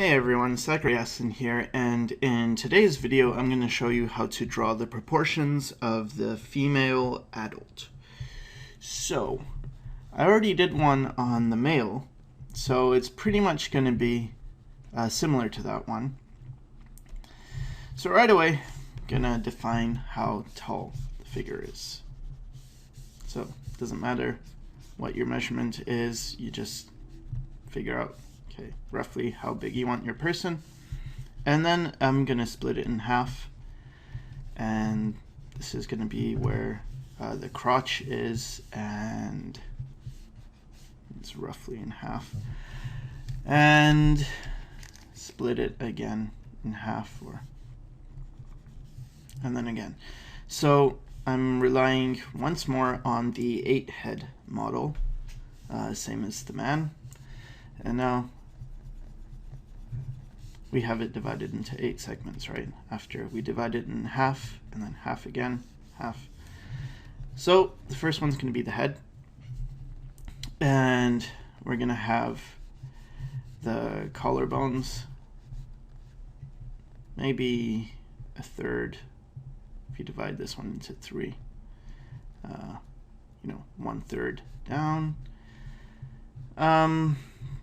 Hey everyone, Sycra here, and in today's video I'm going to show you how to draw the proportions of the female adult. So, I already did one on the male, so it's pretty much going to be similar to that one. So right away, I'm going to define how tall the figure is. So, it doesn't matter what your measurement is, you just figure out roughly how big you want your person. And then I'm going to split it in half. And this is going to be where the crotch is, and it's roughly in half. And split it again in half, and then again. So I'm relying once more on the 8-head model, same as the man. And now we have it divided into 8 segments, right? After we divide it in half, and then half again, half. So the first one's going to be the head. And we're going to have the collarbones, maybe a third if you divide this one into 3. 1/3 down.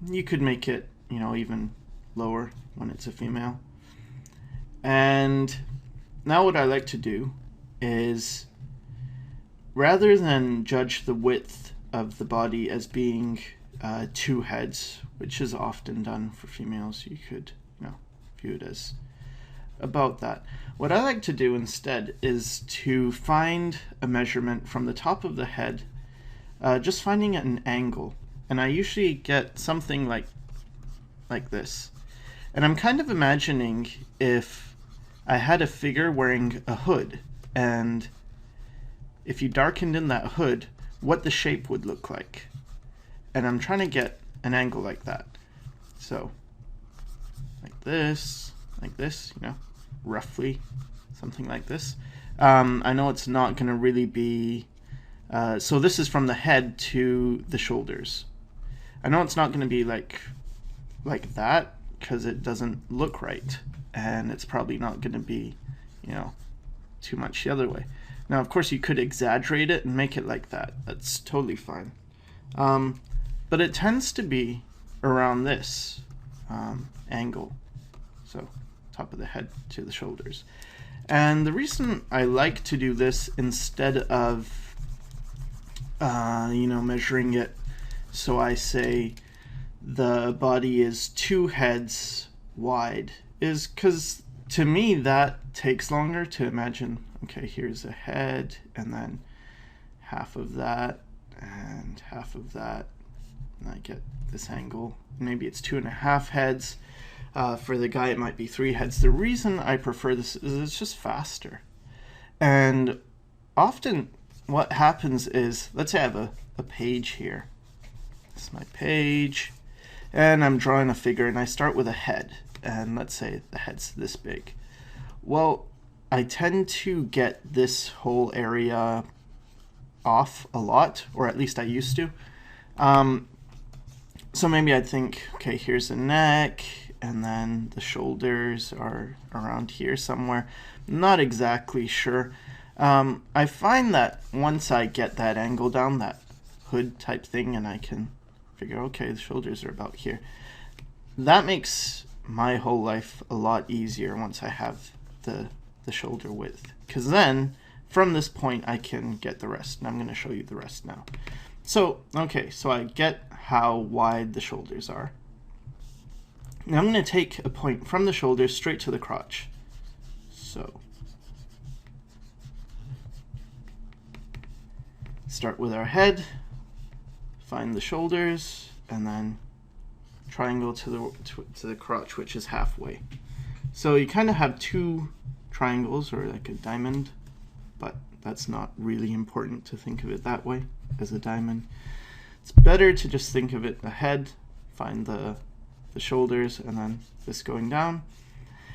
You could make it, even lower when it's a female. And now what I like to do is, rather than judge the width of the body as being 2 heads, which is often done for females, you could view it as about that. What I like to do instead is to find a measurement from the top of the head, just finding an angle. And I usually get something like this. And I'm kind of imagining if I had a figure wearing a hood, and if you darkened in that hood, what the shape would look like. And I'm trying to get an angle like that. So, like this, roughly, something like this. I know it's not going to really be, so this is from the head to the shoulders. I know it's not going to be like that, because it doesn't look right, and it's probably not going to be, too much the other way. Now, of course, you could exaggerate it and make it like that. That's totally fine. But it tends to be around this angle, so top of the head to the shoulders. And the reason I like to do this instead of, measuring it, so I say the body is 2 heads wide, is because to me that takes longer to imagine. Okay, here's a head, and then half of that, and half of that, and I get this angle. Maybe it's 2.5 heads. For the guy, it might be 3 heads. The reason I prefer this is it's just faster. And often what happens is, let's say I have a page here. This is my page. And I'm drawing a figure, and I start with a head, and let's say the head's this big. Well, I tend to get this whole area off a lot, or at least I used to. So maybe I'd think, okay, here's the neck, and then the shoulders are around here somewhere. Not exactly sure. I find that once I get that angle down, that hood type thing, and I can figure, okay, the shoulders are about here. That makes my whole life a lot easier once I have the shoulder width, because then from this point I can get the rest, and I'm going to show you the rest now. So, okay, so I get how wide the shoulders are. Now I'm going to take a point from the shoulders straight to the crotch. So, start with our head, find the shoulders, and then triangle to the crotch, which is halfway. So you kind of have 2 triangles, or like a diamond, but that's not really important to think of it that way, as a diamond. It's better to just think of it a head, find the shoulders, and then this going down.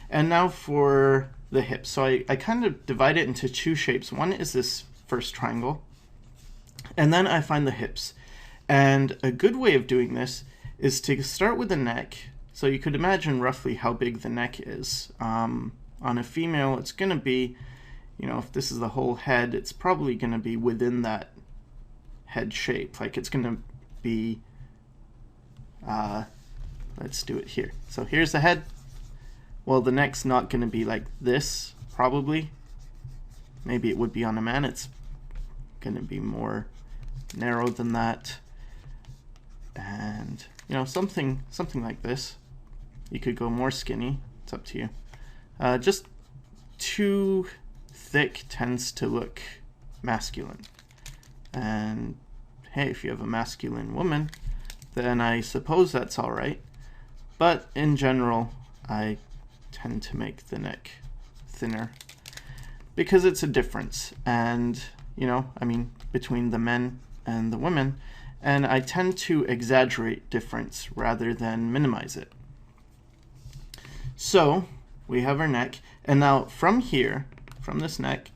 And now for the hips. So I kind of divide it into 2 shapes. One is this first triangle, and then I find the hips. And a good way of doing this is to start with the neck, So you could imagine roughly how big the neck is. On a female, it's going to be, if this is the whole head, it's probably going to be within that head shape. Like it's going to be, let's do it here. So here's the head. Well, the neck's not going to be like this, probably. Maybe it would be on a man. It's going to be more narrow than that. And, something like this. You could go more skinny. It's up to you. Just too thick tends to look masculine. And, hey, if you have a masculine woman, then I suppose that's all right. But in general, I tend to make the neck thinner because it's a difference, and between the men and the women, and I tend to exaggerate difference rather than minimize it. So we have our neck, and now from here, from this neck,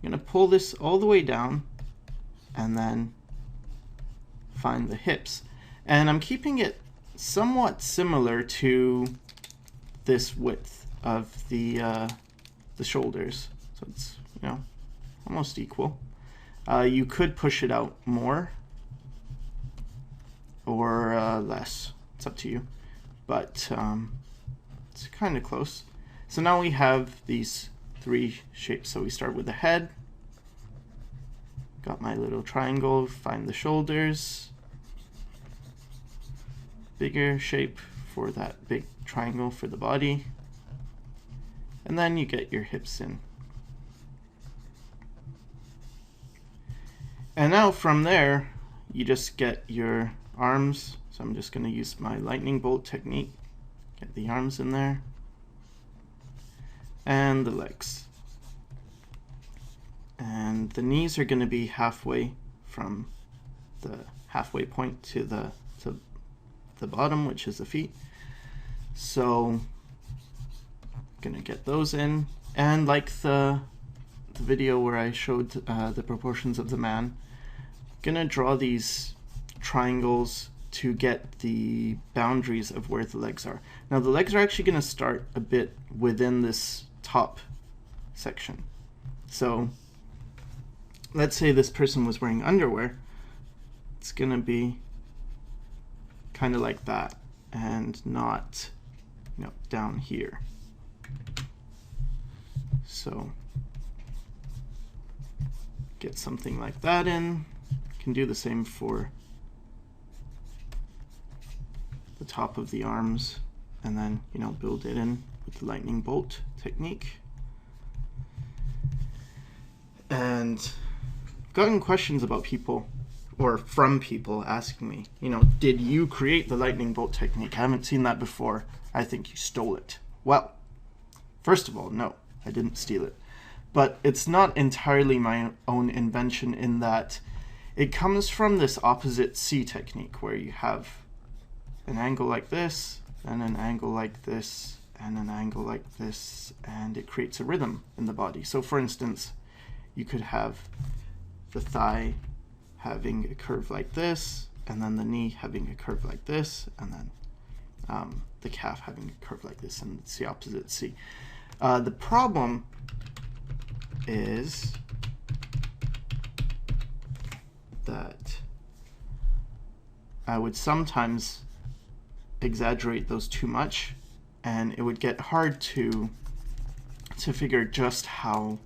I'm going to pull this all the way down and then find the hips, and I'm keeping it somewhat similar to this width of the shoulders, so it's almost equal. You could push it out more or less. It's up to you, but it's kind of close. So now we have these three shapes. So we start with the head. Got my little triangle. Find the shoulders. Bigger shape for that big triangle for the body, and then you get your hips in. And now from there you just get your arms. So I'm just going to use my lightning bolt technique. Get the arms in there and the legs, and the knees are going to be halfway from the halfway point to the bottom, which is the feet. So gonna get those in, and like the video where I showed the proportions of the man, gonna draw these triangles to get the boundaries of where the legs are. Now the legs are actually gonna start a bit within this top section. So let's say this person was wearing underwear, it's gonna be kind of like that, and not down here. So get something like that in. Can do the same for the top of the arms, and then build it in with the lightning bolt technique. And I've gotten questions about people, or from people, asking me, did you create the lightning bolt technique? I haven't seen that before. I think you stole it. Well, first of all, no, I didn't steal it. But it's not entirely my own invention, in that it comes from this opposite C technique, where you have an angle like this, and an angle like this, and an angle like this, and it creates a rhythm in the body. So for instance, you could have the thigh having a curve like this, and then the knee having a curve like this, and then the calf having a curve like this, and it's the opposite C. The problem is that I would sometimes exaggerate those too much, and it would get hard to figure just how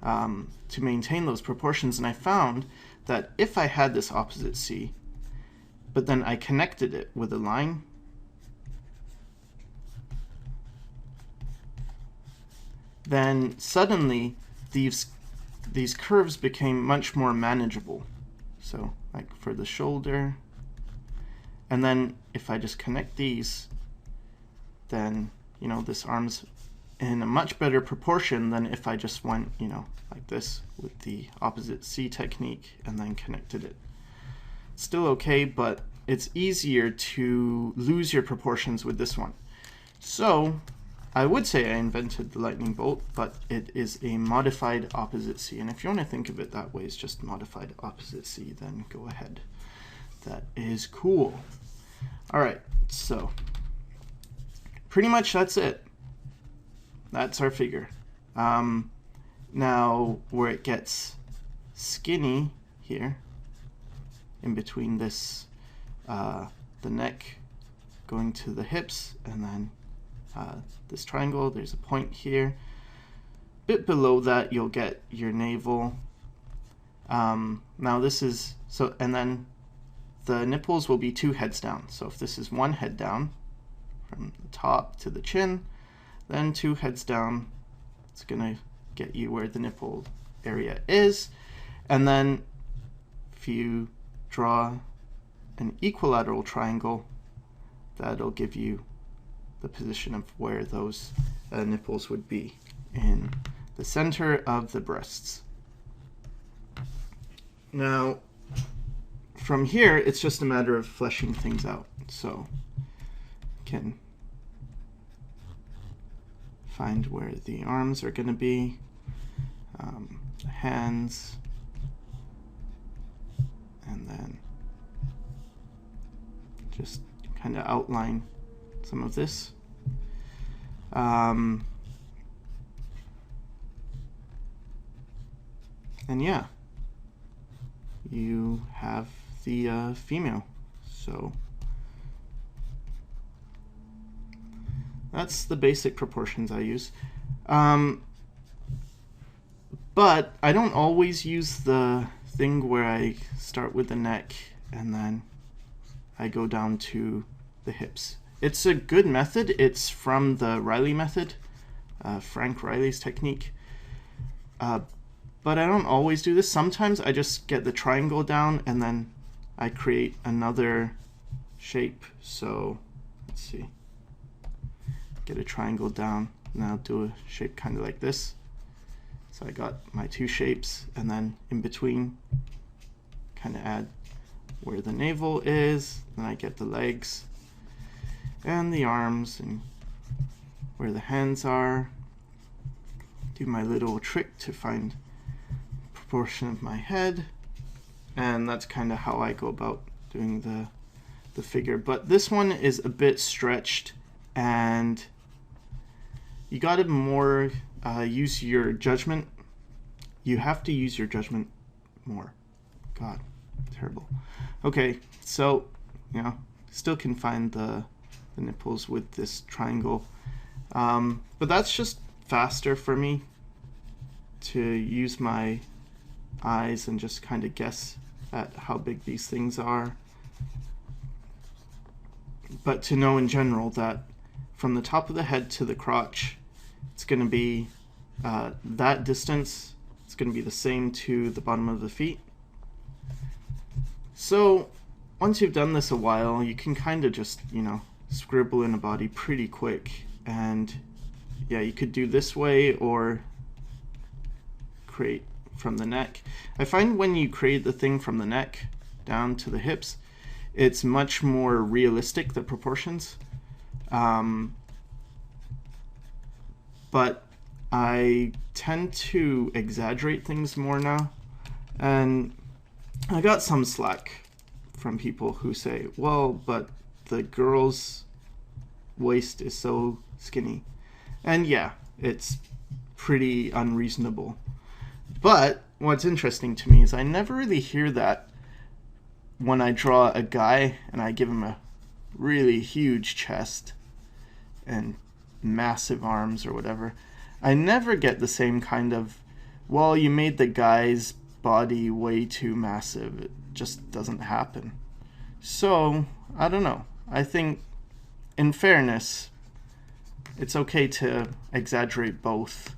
to maintain those proportions. And I found that if I had this opposite C, but then I connected it with a line, then suddenly these curves became much more manageable. So like for the shoulder, and then if I just connect these, then this arm's in a much better proportion than if I just went like this with the opposite C technique and then connected it. It's still okay, but it's easier to lose your proportions with this one. So I would say I invented the lightning bolt, but it is a modified opposite C. And if you want to think of it that way, it's just modified opposite C, then go ahead. That is cool. All right, so pretty much that's it. That's our figure. Now, where it gets skinny here, in between this, the neck going to the hips, and then this triangle, there's a point here. A bit below that, you'll get your navel. Now this is, so, and then the nipples will be 2 heads down. So if this is 1 head down, from the top to the chin, then 2 heads down, it's gonna get you where the nipple area is. And then if you draw an equilateral triangle, that'll give you the position of where those nipples would be in the center of the breasts. Now, from here, it's just a matter of fleshing things out. So you can find where the arms are going to be, the hands, and then just kind of outline some of this. And yeah, you have the female. So that's the basic proportions I use. But I don't always use the thing where I start with the neck and then I go down to the hips. It's a good method. It's from the Riley method, Frank Riley's technique. But I don't always do this. Sometimes I just get the triangle down and then I create another shape. So let's see. Get a triangle down, and I'll do a shape kind of like this. So I got my 2 shapes, and then in between, kind of add where the navel is. Then I get the legs and the arms and where the hands are. Do my little trick to find proportion of my head, and that's kind of how I go about doing the figure. But this one is a bit stretched, and you got to more use your judgment. You have to use your judgment more. God, terrible. Okay, so you know, still can find the nipples with this triangle, but that's just faster for me to use my eyes and just kind of guess at how big these things are. But to know in general that from the top of the head to the crotch, it's going to be that distance. It's going to be the same to the bottom of the feet. So once you've done this a while, you can kind of just, you know, scribble in a body pretty quick. And yeah, you could do this way or create from the neck. I find when you create the thing from the neck down to the hips, it's much more realistic, the proportions. But I tend to exaggerate things more now. And I got some slack from people who say, well, but the girl's waist is so skinny. And yeah, it's pretty unreasonable. But what's interesting to me is I never really hear that when I draw a guy and I give him a really huge chest and massive arms or whatever. I never get the same kind of, well, you made the guy's body way too massive. It just doesn't happen. So, I don't know. I think, in fairness, it's okay to exaggerate both,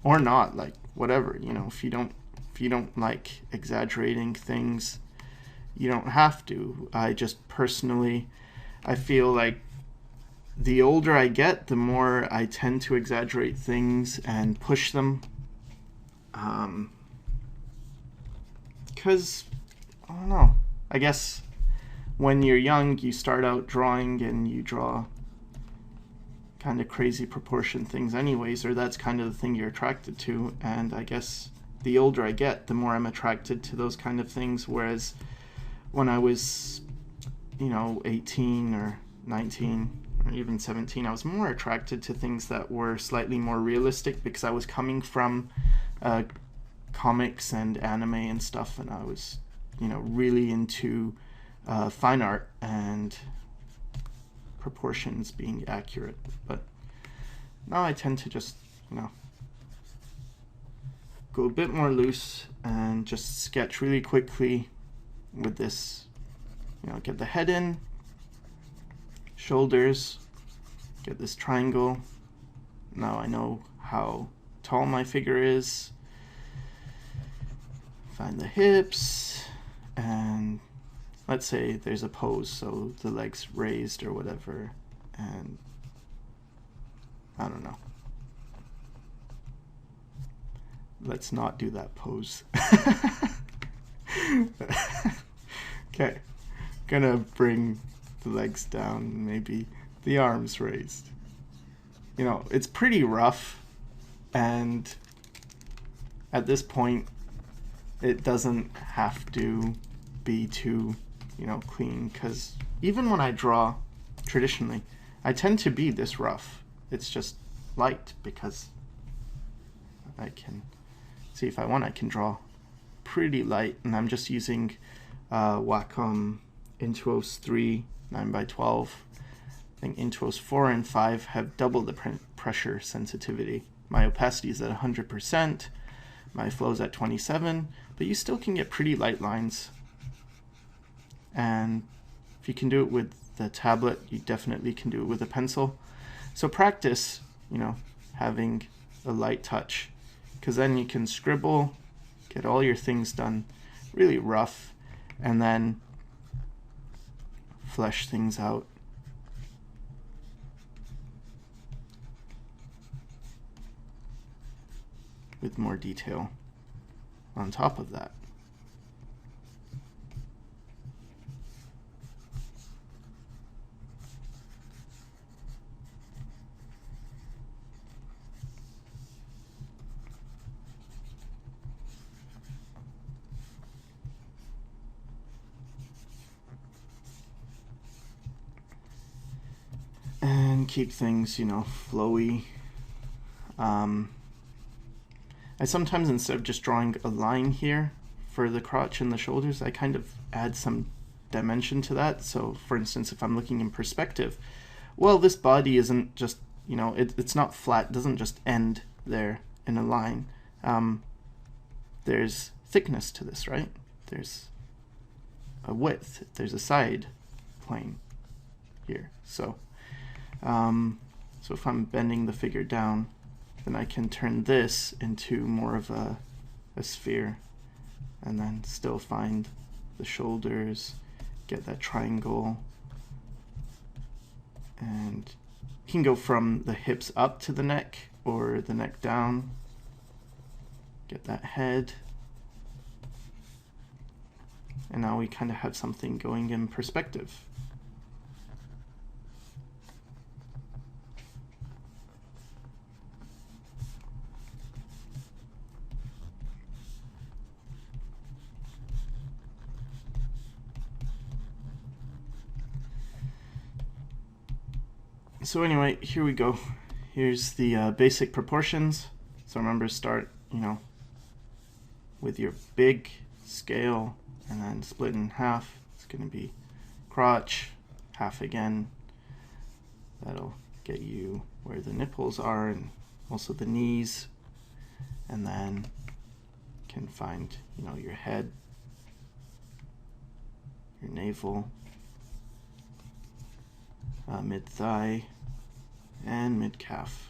or not, like, whatever, you know, if you don't like exaggerating things, you don't have to. I just personally, I feel like the older I get, the more I tend to exaggerate things and push them. Because, I don't know, I guess when you're young, you start out drawing and you draw kind of crazy proportion things anyways, or that's kind of the thing you're attracted to. And I guess the older I get, the more I'm attracted to those kind of things. Whereas when I was, you know, 18 or 19 or even 17, I was more attracted to things that were slightly more realistic, because I was coming from comics and anime and stuff, and I was, really into fine art and proportions being accurate. But now I tend to just, go a bit more loose and just sketch really quickly with this, get the head in, shoulders, get this triangle. Now I know how tall my figure is. Find the hips, and let's say there's a pose, so the legs raised or whatever, and I don't know. Let's not do that pose. Okay, gonna bring the legs down, maybe the arms raised. It's pretty rough, and at this point it doesn't have to be too clean, because even when I draw traditionally, I tend to be this rough. It's just light, because I can see, if I want, I can draw pretty light, and I'm just using Wacom Intuos 3 9x12. I think Intuos 4 and 5 have double the pressure sensitivity. My opacity is at 100%, my flow is at 27, but you still can get pretty light lines. And if you can do it with the tablet, you definitely can do it with a pencil. So practice, having a light touch, because then you can scribble, get all your things done really rough, and then flesh things out. With more detail on top of that. And keep things, flowy. I sometimes, instead of just drawing a line here for the crotch and the shoulders, I kind of add some dimension to that. So for instance, if I'm looking in perspective, well, this body isn't just, it's not flat, it doesn't just end there in a line. There's thickness to this, right? There's a width, there's a side plane here. So if I'm bending the figure down, then I can turn this into more of a sphere, and then still find the shoulders, get that triangle, and you can go from the hips up to the neck or the neck down, get that head, and now we kind of have something going in perspective. So anyway, here we go. Here's the basic proportions. So remember, start, with your big scale, and then split in half. It's going to be crotch, half again. That'll get you where the nipples are, and also the knees. And then you can find, your head, your navel, mid-thigh, and mid-calf.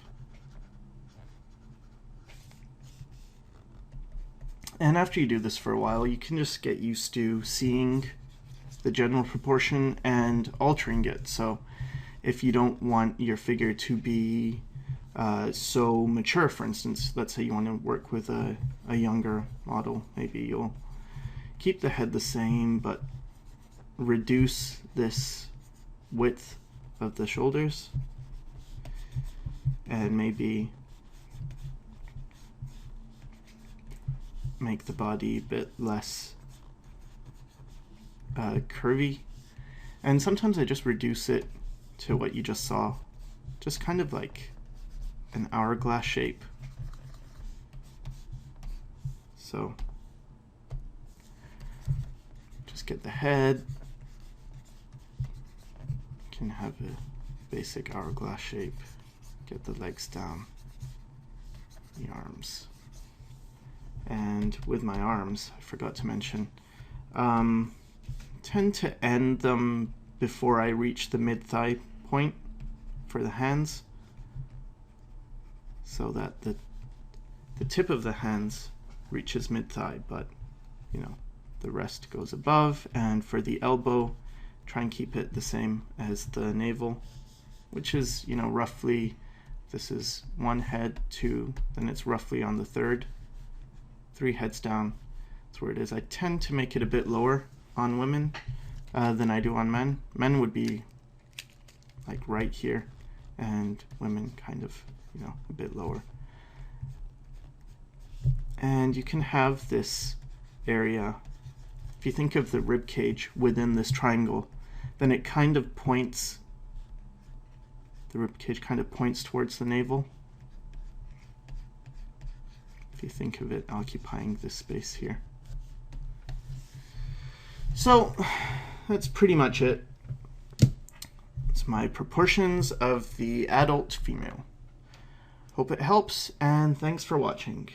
And after you do this for a while, you can just get used to seeing the general proportion and altering it. So if you don't want your figure to be so mature, for instance, let's say you want to work with a younger model, maybe you'll keep the head the same, but reduce this width of the shoulders, and maybe make the body a bit less curvy. And sometimes I just reduce it to what you just saw. Just kind of like an hourglass shape. So just get the head. You can have a basic hourglass shape. Get the legs down, the arms. And with my arms, I forgot to mention, tend to end them before I reach the mid-thigh point for the hands, so that the tip of the hands reaches mid-thigh, but you know, the rest goes above. And for the elbow, try and keep it the same as the navel, which is, you know, roughly, this is one head, two, then it's roughly on the third, 3 heads down. That's where it is. I tend to make it a bit lower on women than I do on men. Men would be like right here, and women kind of, you know, a bit lower. And you can have this area, if you think of the rib cage within this triangle, then it kind of points, the rib cage kind of points towards the navel. If you think of it occupying this space here. So that's pretty much it. It's my proportions of the adult female. Hope it helps, and thanks for watching.